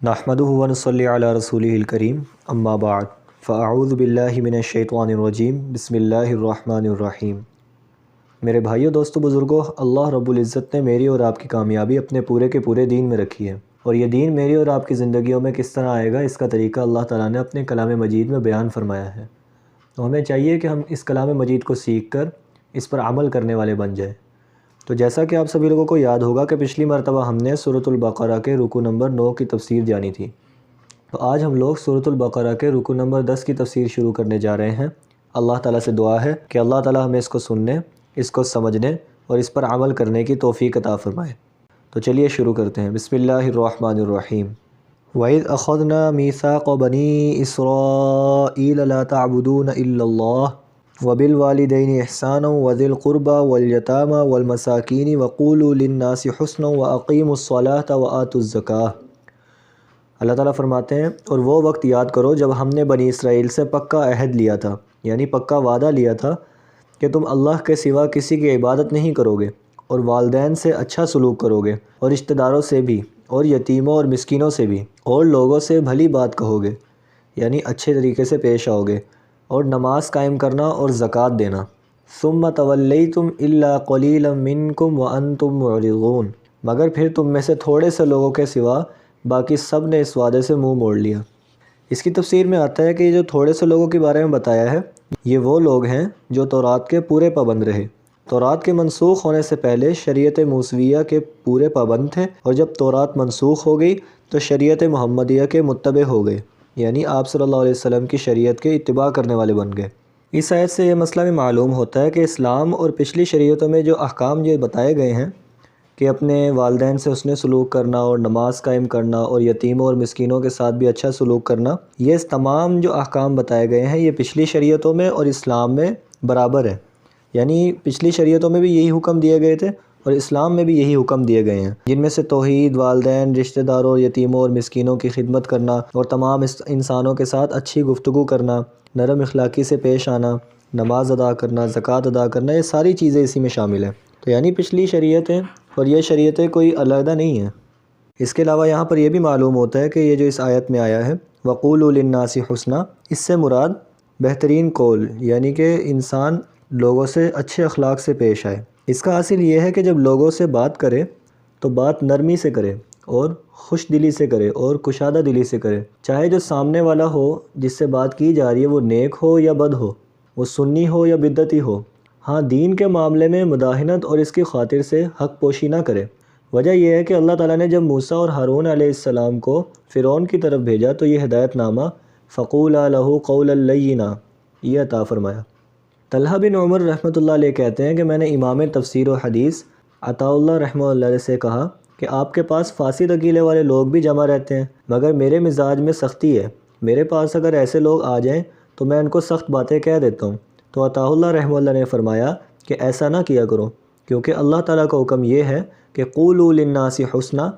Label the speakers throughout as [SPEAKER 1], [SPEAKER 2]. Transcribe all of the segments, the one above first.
[SPEAKER 1] نحمدہ و نصلی علی رسولہ الکریم اما بعد فاعوذ باللہ من الشیطان الرجیم بسم اللہ الرحمن الرحیم۔ میرے بھائیو، دوستو، بزرگو، اللہ رب العزت نے میری اور آپ کی کامیابی اپنے پورے کے پورے دین میں رکھی ہے، اور یہ دین میری اور آپ کی زندگیوں میں کس طرح آئے گا، اس کا طریقہ اللہ تعالیٰ نے اپنے کلام مجید میں بیان فرمایا ہے۔ تو ہمیں چاہیے کہ ہم اس کلام مجید کو سیکھ کر اس پر عمل کرنے والے بن جائیں۔ تو جیسا کہ آپ سبھی لوگوں کو یاد ہوگا کہ پچھلی مرتبہ ہم نے سورۃ البقرہ کے رکوع نمبر 9 کی تفسیر جانی تھی، تو آج ہم لوگ سورۃ البقرہ کے رکوع نمبر 10 کی تفسیر شروع کرنے جا رہے ہیں۔ اللہ تعالیٰ سے دعا ہے کہ اللہ تعالیٰ ہمیں اس کو سننے، اس کو سمجھنے اور اس پر عمل کرنے کی توفیق عطا فرمائے۔ تو چلیے شروع کرتے ہیں۔ بسم اللہ الرحمن الرحیم۔ وَإِذْ أَخَذْنَا مِيثَاقَ بَنِي إِسْرَائِيلَ لَا تَعْبُدُونَ إِلَّا اللَّهَ وَبِالْوَالِدَيْنِ إِحْسَانًا وَذِي الْقُرْبَى وَالْيَتَامَى وَالْمَسَاكِينِ وَقُولُوا لِلنَّاسِ حُسْنًا وَأَقِيمُوا الصَّلَاةَ وَآتُوا الزَّكَاةَ۔ اللہ تعالیٰ فرماتے ہیں، اور وہ وقت یاد کرو جب ہم نے بنی اسرائیل سے پکا عہد لیا تھا، یعنی پکا وعدہ لیا تھا کہ تم اللہ کے سوا کسی کی عبادت نہیں کرو گے، اور والدین سے اچھا سلوک کرو گے، اور رشتہ داروں سے بھی، اور یتیموں اور مسکینوں سے بھی، اور لوگوں سے بھلی بات کہو گے، یعنی اچھے طریقے سے پیش آؤ گے، اور نماز قائم کرنا اور زکوٰۃ دینا۔ ثم تولیتم الا قلیلا منکم وانتم معرضون، مگر پھر تم میں سے تھوڑے سے لوگوں کے سوا باقی سب نے اس وعدے سے منہ موڑ لیا۔ اس کی تفسیر میں آتا ہے کہ یہ جو تھوڑے سے لوگوں کے بارے میں بتایا ہے، یہ وہ لوگ ہیں جو تورات کے پورے پابند رہے۔ تورات کے منسوخ ہونے سے پہلے شریعت موسویہ کے پورے پابند تھے، اور جب تورات منسوخ ہو گئی تو شریعت محمدیہ کے متبع ہو گئے، یعنی آپ صلی اللہ علیہ وسلم کی شریعت کے اتباع کرنے والے بن گئے۔ اس آیت سے یہ مسئلہ بھی معلوم ہوتا ہے کہ اسلام اور پچھلی شریعتوں میں جو احکام یہ بتائے گئے ہیں کہ اپنے والدین سے حسن سلوک کرنا اور نماز قائم کرنا اور یتیموں اور مسکینوں کے ساتھ بھی اچھا سلوک کرنا، یہ تمام جو احکام بتائے گئے ہیں یہ پچھلی شریعتوں میں اور اسلام میں برابر ہے، یعنی پچھلی شریعتوں میں بھی یہی حکم دیے گئے تھے اور اسلام میں بھی یہی حکم دیے گئے ہیں، جن میں سے توحید، والدین، رشتہ داروں، یتیموں اور مسکینوں کی خدمت کرنا، اور تمام انسانوں کے ساتھ اچھی گفتگو کرنا، نرم اخلاقی سے پیش آنا، نماز ادا کرنا، زکوٰۃ ادا کرنا، یہ ساری چیزیں اسی میں شامل ہیں۔ تو یعنی پچھلی شریعتیں اور یہ شریعتیں کوئی علیحدہ نہیں ہیں۔ اس کے علاوہ یہاں پر یہ بھی معلوم ہوتا ہے کہ یہ جو اس آیت میں آیا ہے وَقُولُوا لِلنَّاسِ حُسْنًا، اس سے مراد بہترین قول، یعنی کہ انسان لوگوں سے اچھے اخلاق سے پیش آئے۔ اس کا حاصل یہ ہے کہ جب لوگوں سے بات کرے تو بات نرمی سے کرے اور خوش دلی سے کرے اور کشادہ دلی سے کرے، چاہے جو سامنے والا ہو جس سے بات کی جا رہی ہے وہ نیک ہو یا بد ہو، وہ سنی ہو یا بدعتی ہو۔ ہاں، دین کے معاملے میں مداہنت اور اس کی خاطر سے حق پوشی نہ کرے۔ وجہ یہ ہے کہ اللہ تعالیٰ نے جب موسیٰ اور ہارون علیہ السلام کو فرعون کی طرف بھیجا تو یہ ہدایت نامہ فَقُولَا لَهُ قَوْلًا لَيِّنًا یہ عطا فرمایا۔ طلحہ بن عمر رحمۃ اللہ علیہ کہتے ہیں کہ میں نے امام تفسیر و حدیث عطاء اللہ رحمہ اللہ علیہ سے کہا کہ آپ کے پاس فاسد عقیدے والے لوگ بھی جمع رہتے ہیں، مگر میرے مزاج میں سختی ہے، میرے پاس اگر ایسے لوگ آ جائیں تو میں ان کو سخت باتیں کہہ دیتا ہوں۔ تو عطاء اللہ رحمہ اللہ نے فرمایا کہ ایسا نہ کیا کرو، کیونکہ اللہ تعالیٰ کا حکم یہ ہے کہ قولوا للناس حسنا،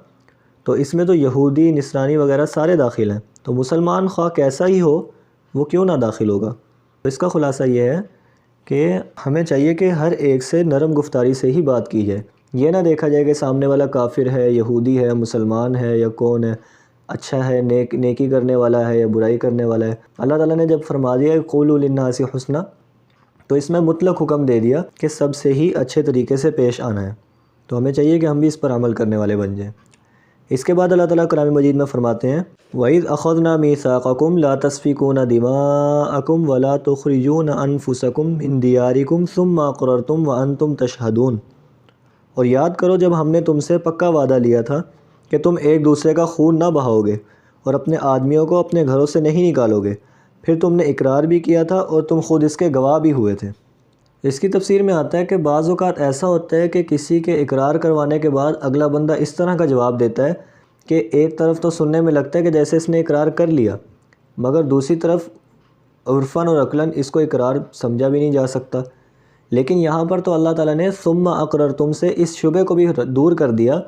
[SPEAKER 1] تو اس میں تو یہودی، نصرانی وغیرہ سارے داخل ہیں، تو مسلمان خواہ کیسا ہی ہو وہ کیوں نہ داخل ہوگا۔ تو اس کا خلاصہ یہ ہے کہ ہمیں چاہیے کہ ہر ایک سے نرم گفتاری سے ہی بات کی جائے، یہ نہ دیکھا جائے کہ سامنے والا کافر ہے، یہودی ہے، مسلمان ہے یا کون ہے، اچھا ہے، نیکی کرنے والا ہے یا برائی کرنے والا ہے۔ اللہ تعالیٰ نے جب فرما دیا کہ قولوا للناس حسنا، تو اس میں مطلق حکم دے دیا کہ سب سے ہی اچھے طریقے سے پیش آنا ہے، تو ہمیں چاہیے کہ ہم بھی اس پر عمل کرنے والے بن جائیں۔ اس کے بعد اللہ تعالیٰ کلام مجید میں فرماتے ہیں وَإِذْ أَخَذْنَا مِيثَاقَكُمْ لَا تَسْفِكُونَ دِمَاءَكُمْ وَلَا تُخْرِجُونَ أَنفُسَكُمْ مِنْ دِيَارِكُمْ ثُمَّ أَقْرَرْتُمْ وَأَنْتُمْ تَشْهَدُونَ، اور یاد کرو جب ہم نے تم سے پکا وعدہ لیا تھا کہ تم ایک دوسرے کا خون نہ بہاؤ گے اور اپنے آدمیوں کو اپنے گھروں سے نہیں نکالو گے، پھر تم نے اقرار بھی کیا تھا اور تم خود اس کے گواہ بھی ہوئے تھے۔ اس کی تفسیر میں آتا ہے کہ بعض اوقات ایسا ہوتا ہے کہ کسی کے اقرار کروانے کے بعد اگلا بندہ اس طرح کا جواب دیتا ہے کہ ایک طرف تو سننے میں لگتا ہے کہ جیسے اس نے اقرار کر لیا، مگر دوسری طرف عرفاً اور عقلاً اس کو اقرار سمجھا بھی نہیں جا سکتا۔ لیکن یہاں پر تو اللہ تعالیٰ نے ثم اقررتم سے اس شبے کو بھی دور کر دیا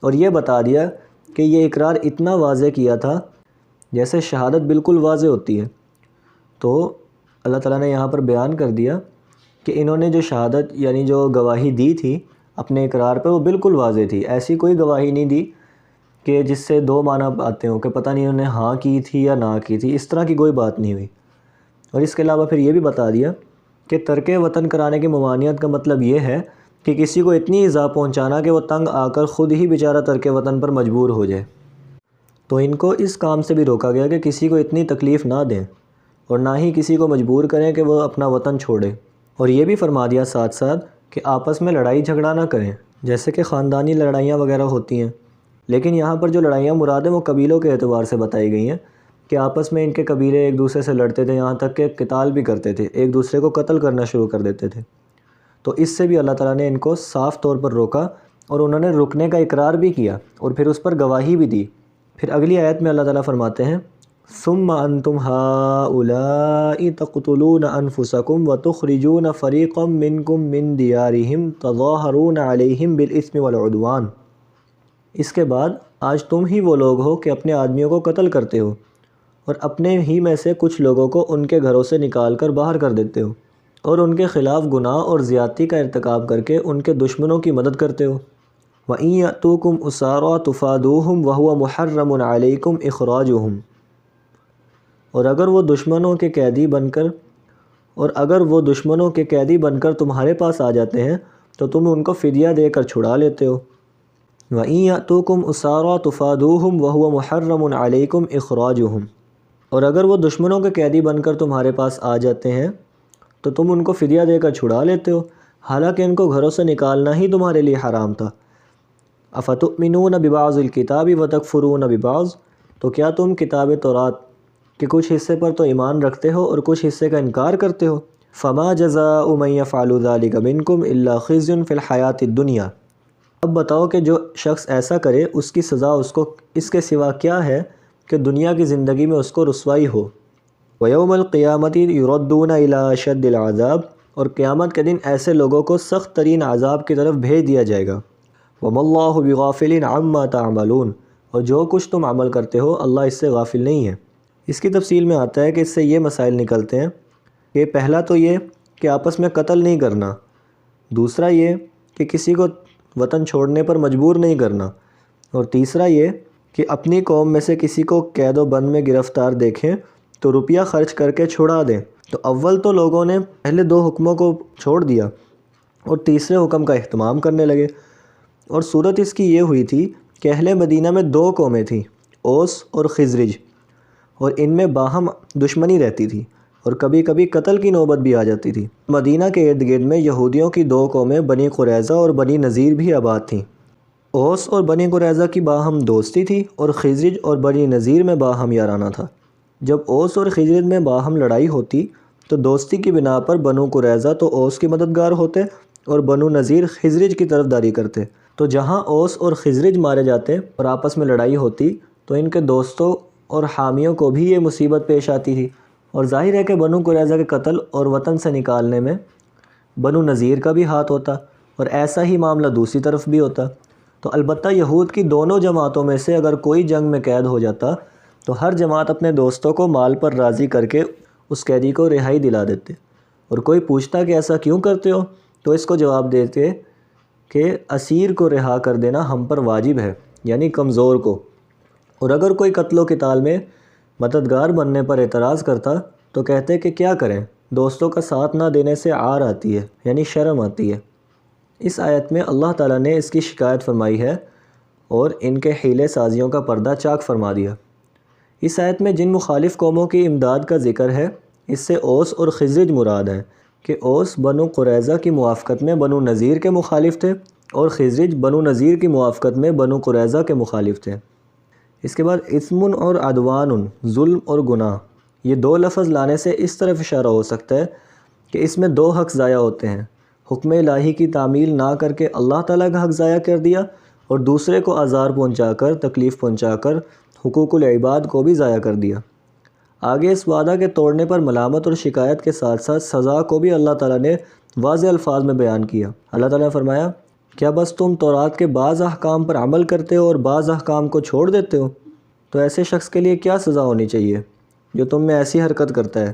[SPEAKER 1] اور یہ بتا دیا کہ یہ اقرار اتنا واضح کیا تھا جیسے شہادت بالکل واضح ہوتی ہے۔ تو اللہ تعالیٰ نے یہاں پر بیان کر دیا کہ انہوں نے جو شہادت یعنی جو گواہی دی تھی اپنے اقرار پہ وہ بالکل واضح تھی، ایسی کوئی گواہی نہیں دی کہ جس سے دو معنی آتے ہوں کہ پتہ نہیں انہوں نے ہاں کی تھی یا نہ کی تھی، اس طرح کی کوئی بات نہیں ہوئی۔ اور اس کے علاوہ پھر یہ بھی بتا دیا کہ ترک وطن کرانے کی ممانعت کا مطلب یہ ہے کہ کسی کو اتنی ایذا پہنچانا کہ وہ تنگ آ کر خود ہی بیچارہ ترک وطن پر مجبور ہو جائے۔ تو ان کو اس کام سے بھی روکا گیا کہ کسی کو اتنی تکلیف نہ دیں اور نہ ہی کسی کو مجبور کریں کہ وہ اپنا وطن چھوڑے۔ اور یہ بھی فرما دیا ساتھ ساتھ کہ آپس میں لڑائی جھگڑا نہ کریں، جیسے کہ خاندانی لڑائیاں وغیرہ ہوتی ہیں۔ لیکن یہاں پر جو لڑائیاں مراد ہیں وہ قبیلوں کے اعتبار سے بتائی گئی ہیں کہ آپس میں ان کے قبیلے ایک دوسرے سے لڑتے تھے، یہاں تک کہ قتال بھی کرتے تھے، ایک دوسرے کو قتل کرنا شروع کر دیتے تھے۔ تو اس سے بھی اللہ تعالیٰ نے ان کو صاف طور پر روکا اور انہوں نے رکنے کا اقرار بھی کیا اور پھر اس پر گواہی بھی دی۔ پھر اگلی آیت میں اللہ تعالیٰ فرماتے ہیں ثم انتم هؤلاء تقتلون انفسکم وتخرجون فریقا منکم من دیارہم تظاہرون علیہم بالاثم والعدوان۔ اس کے بعد آج تم ہی وہ لوگ ہو کہ اپنے آدمیوں کو قتل کرتے ہو اور اپنے ہی میں سے کچھ لوگوں کو ان کے گھروں سے نکال کر باہر کر دیتے ہو اور ان کے خلاف گناہ اور زیادتی کا ارتکاب کر کے ان کے دشمنوں کی مدد کرتے ہو۔ وَإِن يَأْتُوكُمْ أُسَارَىٰ تُفَادُوهُمْ وَهُوَ مُحَرَّمٌ عَلَيْكُمْ إِخْرَاجُهُمْ، اور اگر وہ دشمنوں کے قیدی بن کر تمہارے پاس آ جاتے ہیں تو تم ان کو فدیہ دے کر چھڑا لیتے ہو۔ وَإِن يَأْتُوكُمْ أُسَارَىٰ تُفَادُوهُمْ وَهُوَ مُحَرَّمٌ عَلَيْكُمْ إِخْرَاجُهُمْ، اور اگر وہ دشمنوں کے قیدی بن کر تمہارے پاس آ جاتے ہیں تو تم ان کو فدیہ دے کر چھڑا لیتے ہو، حالانکہ ان کو گھروں سے نکالنا ہی تمہارے لیے حرام تھا۔ اَفَتُؤْمِنُونَ بِبَعْضِ الْكِتَابِ وَتَكْفُرُونَ بِبَعْضٍ، تو کیا تم کتاب تورات کے کچھ حصے پر تو ایمان رکھتے ہو اور کچھ حصے کا انکار کرتے ہو؟ فَمَا جَزَاءُ مَن يَفْعَلُ ذَلِكَ مِنكُمْ إِلَّا خِزْيٌ فِي الْحَيَاةِ الدُّنْيَا، اب بتاؤ کہ جو شخص ایسا کرے اس کی سزا اس کو اس کے سوا کیا ہے کہ دنیا کی زندگی میں اس کو رسوائی ہو۔ وَيَوْمَ الْقِيَامَةِ يُرَدُّونَ إِلَىٰ أَشَدِّ الْعَذَابِ، اور قیامت کے دن ایسے لوگوں کو سخت ترین عذاب کی طرف بھیج دیا جائے گا۔ وَمَا اللَّهُ بِغَافِلٍ عَمَّا تَعْمَلُونَ، اور جو کچھ تم عمل کرتے ہو اللہ اس سے غافل نہیں ہے۔ اس کی تفصیل میں آتا ہے کہ اس سے یہ مسائل نکلتے ہیں کہ پہلا تو یہ کہ آپس میں قتل نہیں کرنا، دوسرا یہ کہ کسی کو وطن چھوڑنے پر مجبور نہیں کرنا، اور تیسرا یہ کہ اپنی قوم میں سے کسی کو قید و بند میں گرفتار دیکھیں تو روپیہ خرچ کر کے چھڑا دیں۔ تو اول تو لوگوں نے پہلے دو حکموں کو چھوڑ دیا اور تیسرے حکم کا اہتمام کرنے لگے، اور صورت اس کی یہ ہوئی تھی کہ اہل مدینہ میں دو قومیں تھیں، اوس اور خزرج، اور ان میں باہم دشمنی رہتی تھی اور کبھی کبھی قتل کی نوبت بھی آ جاتی تھی۔ مدینہ کے ارد گرد میں یہودیوں کی دو قومیں بنی قریظہ اور بنی نذیر بھی آباد تھیں۔ اوس اور بنی قریظہ کی باہم دوستی تھی اور خزرج اور بنی نذیر میں باہم یارانہ تھا۔ جب اوس اور خزرج میں باہم لڑائی ہوتی تو دوستی کی بنا پر بنو قریظہ تو اوس کے مددگار ہوتے اور بنو نذیر خزرج کی طرفداری کرتے۔ تو جہاں اوس اور خزرج مارے جاتے اور آپس میں لڑائی ہوتی تو ان کے دوستوں اور حامیوں کو بھی یہ مصیبت پیش آتی تھی، اور ظاہر ہے کہ بنو قریظہ کے قتل اور وطن سے نکالنے میں بنو نذیر کا بھی ہاتھ ہوتا، اور ایسا ہی معاملہ دوسری طرف بھی ہوتا۔ تو البتہ یہود کی دونوں جماعتوں میں سے اگر کوئی جنگ میں قید ہو جاتا تو ہر جماعت اپنے دوستوں کو مال پر راضی کر کے اس قیدی کو رہائی دلا دیتے، اور کوئی پوچھتا کہ ایسا کیوں کرتے ہو تو اس کو جواب دیتے کہ اسیر کو رہا کر دینا ہم پر واجب ہے، یعنی کمزور کو۔ اور اگر کوئی قتل و قتال میں مددگار بننے پر اعتراض کرتا تو کہتے کہ کیا کریں، دوستوں کا ساتھ نہ دینے سے عار آتی ہے، یعنی شرم آتی ہے۔ اس آیت میں اللہ تعالیٰ نے اس کی شکایت فرمائی ہے اور ان کے حیلے سازیوں کا پردہ چاک فرما دیا۔ اس آیت میں جن مخالف قوموں کی امداد کا ذکر ہے اس سے اوس اور خزرج مراد ہیں کہ اوس بنو قریظہ کی موافقت میں بنو نذیر کے مخالف تھے اور خزرج بنو نذیر کی موافقت میں بنو قریظہ کے مخالف تھے۔ اس کے بعد اثم اور عدوان، ظلم اور گناہ، یہ دو لفظ لانے سے اس طرف اشارہ ہو سکتا ہے کہ اس میں دو حق ضائع ہوتے ہیں۔ حکم الہی کی تعمیل نہ کر کے اللہ تعالیٰ کا حق ضائع کر دیا، اور دوسرے کو آزار پہنچا کر، تکلیف پہنچا کر حقوق العباد کو بھی ضائع کر دیا۔ آگے اس وعدہ کے توڑنے پر ملامت اور شکایت کے ساتھ ساتھ سزا کو بھی اللہ تعالیٰ نے واضح الفاظ میں بیان کیا۔ اللہ تعالیٰ نے فرمایا کیا بس تم تورات کے بعض احکام پر عمل کرتے ہو اور بعض احکام کو چھوڑ دیتے ہو؟ تو ایسے شخص کے لیے کیا سزا ہونی چاہیے جو تم میں ایسی حرکت کرتا ہے؟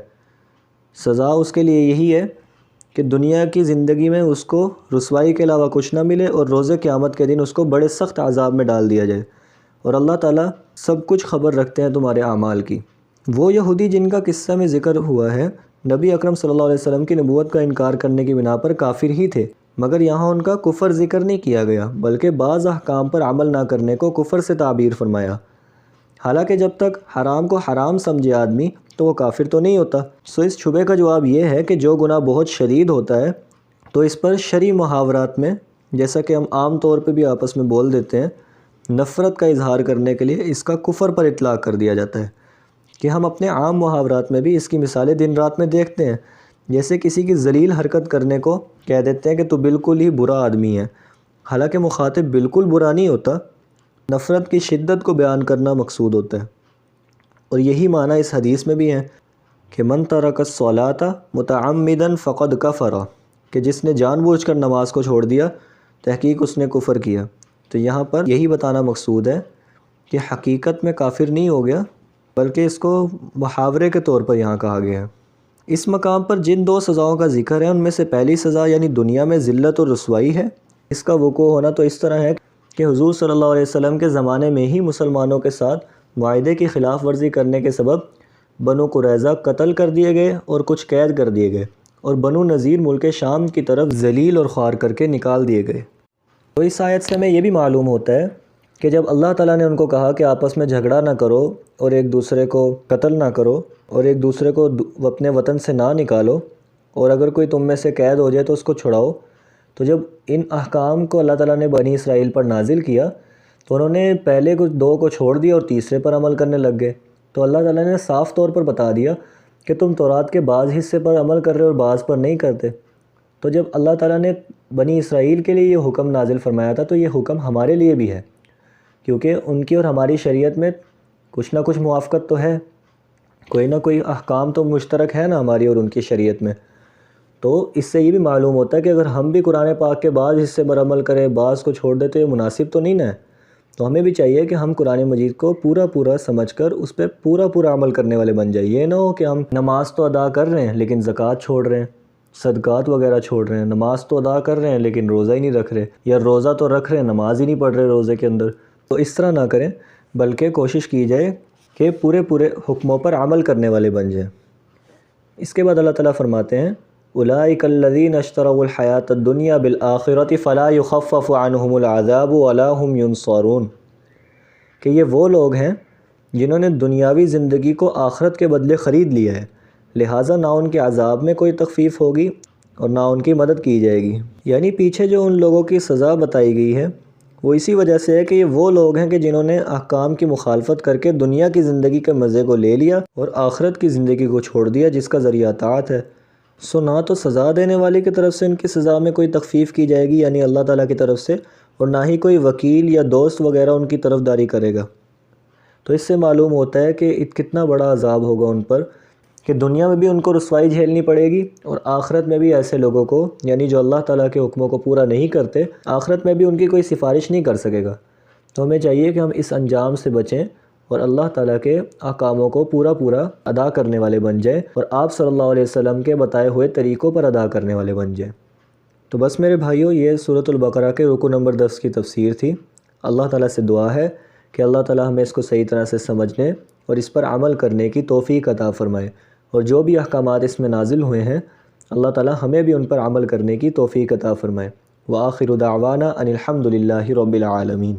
[SPEAKER 1] سزا اس کے لیے یہی ہے کہ دنیا کی زندگی میں اس کو رسوائی کے علاوہ کچھ نہ ملے اور روز قیامت کے دن اس کو بڑے سخت عذاب میں ڈال دیا جائے، اور اللہ تعالیٰ سب کچھ خبر رکھتے ہیں تمہارے اعمال کی۔ وہ یہودی جن کا قصہ میں ذکر ہوا ہے نبی اکرم صلی اللہ علیہ وسلم کی نبوت کا انکار کرنے کی بنا پر کافر ہی تھے، مگر یہاں ان کا کفر ذکر نہیں کیا گیا بلکہ بعض احکام پر عمل نہ کرنے کو کفر سے تعبیر فرمایا۔ حالانکہ جب تک حرام کو حرام سمجھے آدمی تو وہ کافر تو نہیں ہوتا۔ سو اس شبے کا جواب یہ ہے کہ جو گناہ بہت شدید ہوتا ہے تو اس پر شرعی محاورات میں، جیسا کہ ہم عام طور پہ بھی آپس میں بول دیتے ہیں، نفرت کا اظہار کرنے کے لیے اس کا کفر پر اطلاق کر دیا جاتا ہے، کہ ہم اپنے عام محاورات میں بھی اس کی مثالیں دن رات میں دیکھتے ہیں۔ جیسے کسی کی ذلیل حرکت کرنے کو کہہ دیتے ہیں کہ تو بالکل ہی برا آدمی ہے، حالانکہ مخاطب بالکل برا نہیں ہوتا، نفرت کی شدت کو بیان کرنا مقصود ہوتا ہے۔ اور یہی معنی اس حدیث میں بھی ہے کہ من ترک الصلاۃ متعمدا فقد کفر، کہ جس نے جان بوجھ کر نماز کو چھوڑ دیا تحقیق اس نے کفر کیا۔ تو یہاں پر یہی بتانا مقصود ہے کہ حقیقت میں کافر نہیں ہو گیا بلکہ اس کو محاورے کے طور پر یہاں کہا گیا ہے۔ اس مقام پر جن دو سزاؤں کا ذکر ہے ان میں سے پہلی سزا یعنی دنیا میں ذلت اور رسوائی ہے۔ اس کا وقوع ہونا تو اس طرح ہے کہ حضور صلی اللہ علیہ وسلم کے زمانے میں ہی مسلمانوں کے ساتھ معاہدے کی خلاف ورزی کرنے کے سبب بنو قریظہ قتل کر دیے گئے اور کچھ قید کر دیے گئے، اور بنو نذیر ملک شام کی طرف ذلیل اور خوار کر کے نکال دیے گئے۔ تو اس آیت سے ہمیں یہ بھی معلوم ہوتا ہے کہ جب اللہ تعالیٰ نے ان کو کہا کہ آپس میں جھگڑا نہ کرو اور ایک دوسرے کو قتل نہ کرو اور ایک دوسرے کو اپنے وطن سے نہ نکالو، اور اگر کوئی تم میں سے قید ہو جائے تو اس کو چھڑاؤ، تو جب ان احکام کو اللہ تعالیٰ نے بنی اسرائیل پر نازل کیا تو انہوں نے پہلے کچھ دو کو چھوڑ دیا اور تیسرے پر عمل کرنے لگ گئے۔ تو اللہ تعالیٰ نے صاف طور پر بتا دیا کہ تم تورات کے بعض حصے پر عمل کر رہے اور بعض پر نہیں کرتے۔ تو جب اللہ تعالیٰ نے بنی اسرائیل کے لیے یہ حکم نازل فرمایا تھا تو یہ حکم ہمارے لیے بھی ہے، کیونکہ ان کی اور ہماری شریعت میں کچھ نہ کچھ موافقت تو ہے، کوئی نہ کوئی احکام تو مشترک ہے نا ہماری اور ان کی شریعت میں۔ تو اس سے یہ بھی معلوم ہوتا ہے کہ اگر ہم بھی قرآن پاک کے بعض حصے پر عمل کریں بعض کو چھوڑ دیں تو یہ مناسب تو نہیں نا ہے۔ تو ہمیں بھی چاہیے کہ ہم قرآن مجید کو پورا سمجھ کر اس پہ پورا عمل کرنے والے بن جائیں۔ یہ نہ ہو کہ ہم نماز تو ادا کر رہے ہیں لیکن زکوٰۃ چھوڑ رہے ہیں، صدقات وغیرہ چھوڑ رہے ہیں، نماز تو ادا کر رہے ہیں لیکن روزہ ہی نہیں رکھ رہے، یا روزہ تو رکھ رہے ہیں نماز ہی نہیں پڑھ رہے روزے کے اندر۔ تو اس طرح نہ کریں بلکہ کوشش کی جائے کہ پورے حکموں پر عمل کرنے والے بن جائیں۔ اس کے بعد اللہ تعالیٰ فرماتے ہیں اولئک الذین اشتروا الحیاۃ الدنیا بالآخرۃ فلا یخفف عنہم العذاب ولا هم ینصرون، کہ یہ وہ لوگ ہیں جنہوں نے دنیاوی زندگی کو آخرت کے بدلے خرید لیا ہے، لہٰذا نہ ان کے عذاب میں کوئی تخفیف ہوگی اور نہ ان کی مدد کی جائے گی۔ یعنی پیچھے جو ان لوگوں کی سزا بتائی گئی ہے وہ اسی وجہ سے ہے کہ یہ وہ لوگ ہیں کہ جنہوں نے احکام کی مخالفت کر کے دنیا کی زندگی کے مزے کو لے لیا اور آخرت کی زندگی کو چھوڑ دیا جس کا ذریعہ اطاعت ہے۔ سو نہ تو سزا دینے والے کی طرف سے ان کی سزا میں کوئی تخفیف کی جائے گی یعنی اللہ تعالیٰ کی طرف سے، اور نہ ہی کوئی وکیل یا دوست وغیرہ ان کی طرفداری کرے گا۔ تو اس سے معلوم ہوتا ہے کہ کتنا بڑا عذاب ہوگا ان پر، کہ دنیا میں بھی ان کو رسوائی جھیلنی پڑے گی اور آخرت میں بھی ایسے لوگوں کو یعنی جو اللہ تعالیٰ کے حکموں کو پورا نہیں کرتے آخرت میں بھی ان کی کوئی سفارش نہیں کر سکے گا۔ تو ہمیں چاہیے کہ ہم اس انجام سے بچیں اور اللہ تعالیٰ کے احکاموں کو پورا ادا کرنے والے بن جائیں اور آپ صلی اللہ علیہ وسلم کے بتائے ہوئے طریقوں پر ادا کرنے والے بن جائیں۔ تو بس میرے بھائیوں، یہ سورۃ البقرہ کے رکوع نمبر 10 کی تفسیر تھی۔ اللہ تعالیٰ سے دعا ہے کہ اللہ تعالیٰ ہمیں اس کو صحیح طرح سے سمجھنے اور اس پر عمل کرنے کی توفیق عطا فرمائے، اور جو بھی احکامات اس میں نازل ہوئے ہیں اللہ تعالیٰ ہمیں بھی ان پر عمل کرنے کی توفیق عطا فرمائے۔ وآخر دعوانا ان الحمد للہ رب العالمین۔